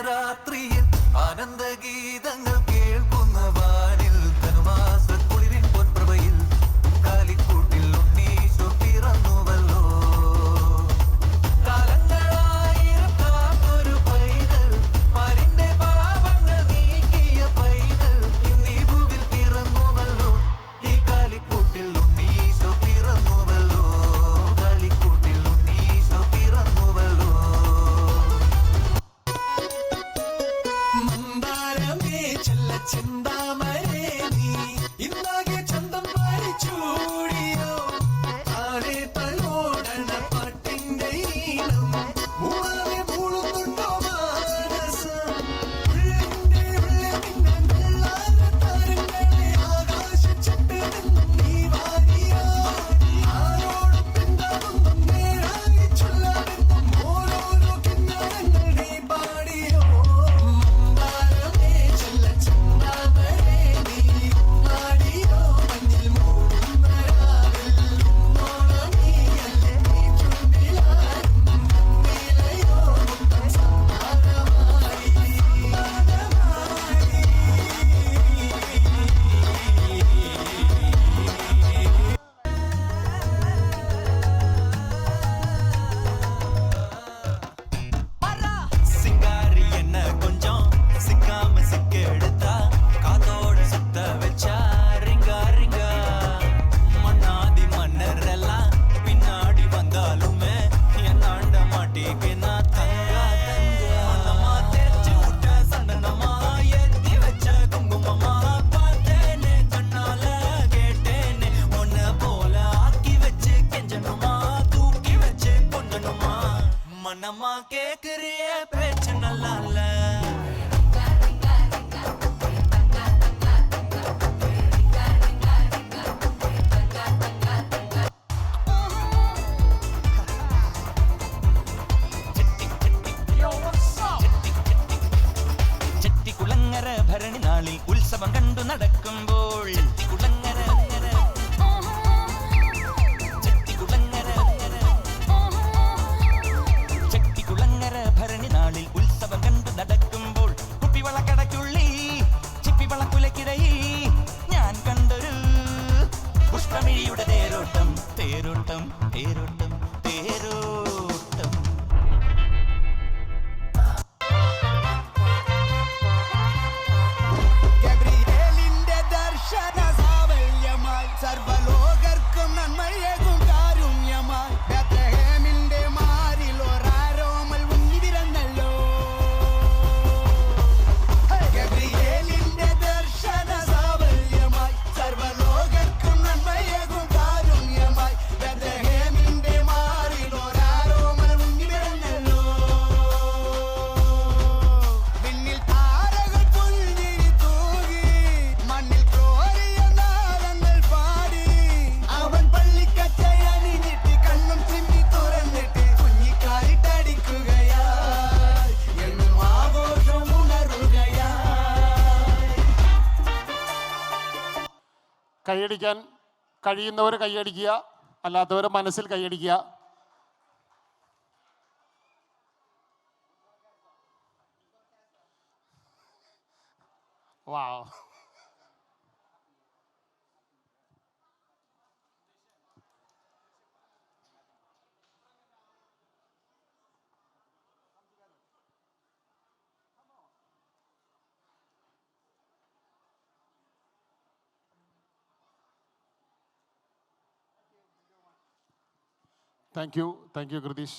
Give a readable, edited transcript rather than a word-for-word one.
രാത്രിയിൽ ആനന്ദഗീതങ്ങൾ കേൾക്കുന്ന വാനിൽ ധനുമാസക്കുളിരിൻ പൊൻപ്രഭയിൽ കാലിക്കൂട്ടിൽ ഉണ്ണീശോ പിറന്നുവല്ലോ. കാലങ്ങളായിരം കാത്തൊരു പൈതൽ, മാരിന്റെ പാപങ്ങൾ നീക്കിയ പൈതൽ, ഇന്നീ ഭൂവിൽ പിറന്നുവല്ലോ. ഈ കാലിക്കൂട്ടിൽ ഉണ്ണീശോ പിറന്നുവല്ലോ. കാലിക്കൂട്ടിൽ ഉണ്ണീശോ പിറന്നുവല്ലോ. മന്ദാരമേ ചെല്ല ചിന്താമരേ നീ ഇന്നാകെ ചന്തം പാലിച്ചൂടിയോ. താഴെ തലോടണ പാട്ടിന്റെ ഈണം മൂളാതെ മൂളുന്നുണ്ടോ മാനസം. ഉള്ളിന്റെ ഉള്ളിൽ നിന്നെ വെള്ളാര താരങ്ങളെ ആകാശച്ചിട്ട് നിന്നും നീ വാരിയോ. ആരോടും പിന്താതൊന്നും നേരായി ചൊല്ലാമെന്നും ഓരോരോ കിന്നാരങ്ങൾ നീ പാടിയോ. മന്ദാരമേ ചെല്ല ചിന്താമരേ നീ പാടിയോ. മഞ്ഞിൽ മൂടുന്ന രാവിൽ ഉന്നോളം നീയല്ലേ നീ ചുണ്ടിലാരും നീലയോ മുത്തം സമ്മാനമായി. சிங்காரி என்ன கொஞ்சம் சிக்காம சிக்க எடுத்தா காத்தோட சுத்த வச்சா ரிங்கா ரிங்கா. மன்னாதி மன்னர் எல்லாம் பின்னாடி வந்தாலுமே என்னாண்ட மாட்டிக்கு நான் தங்கா தங்கா. மனமா தேய்ச்சி விட்ட சந்தனமா ஏத்தி வச்ச குங்குமமா பார்த்தேனே கண்ணால கேட்டேனே. உன்னை போல ஆக்கி வச்சு கெஞ்சணுமா தூக்கி வச்சு கொஞ்சணுமா. மனமா கேக்குறிய பேச்சு நல்லா இல்ல. ചെട്ടിക്കുളങ്ങര ഭരണി നാളിൽ ഉത്സവം കണ്ടു നടക്കുമ്പോൾ ചെട്ടിക്കുളങ്ങര ഭരണി നാളിൽ ഉത്സവം കണ്ടു നടക്കുമ്പോൾ കുപ്പിവളക്കടയ്ക്കുള്ളിൽ ചിപ്പിവളക്കുലക്കിടയിൽ ഞാൻ കണ്ടൊരു പുഷ്പമിഴിയുടെ തേരോട്ടം തേരോട്ടം തേരോട്ടം തേരോട്ടം. ഗബ്രിയേലിന്റെ ദർശന സാവല്യമായി സർവ്വലോകർക്കും നന്മയേകും കാരുണ്യമായി ബേത്ലഹേമിന്റെ മാറിൽ ഒരാരോമൽ ഉണ്ണി പിറന്നല്ലോ. ഗബ്രിയേലിന്റെ ദർശന സാവല്യമായി സർവ്വലോകർക്കും നന്മയേകും കാരുണ്യമായി ബേത്ലഹേമിന്റെ മാറിൽ ഒരാരോമൽ ഉണ്ണി പിറന്നല്ലോ. വിണ്ണിൽ താരകൾ പുൽഞ്ഞിരി തൂകി മണ്ണിൽ കോരിയ നാളങ്ങൾ പാടി അവൻ പള്ളിക്കച്ചയണിഞ്ഞിട്ട് കണ്ണും ചിമ്മി തുറന്നിട്ട് കുഞ്ഞിക്കാലിട്ടടിക്കുകയായി എന്നും ആഘോഷം ഉണരുകയായി. കൈയടിക്കാൻ കഴിയുന്നവർ കൈയടിക്കുക, അല്ലാത്തവർ മനസ്സിൽ കൈയടിക്കുക. വാവ്. Thank you Krithi.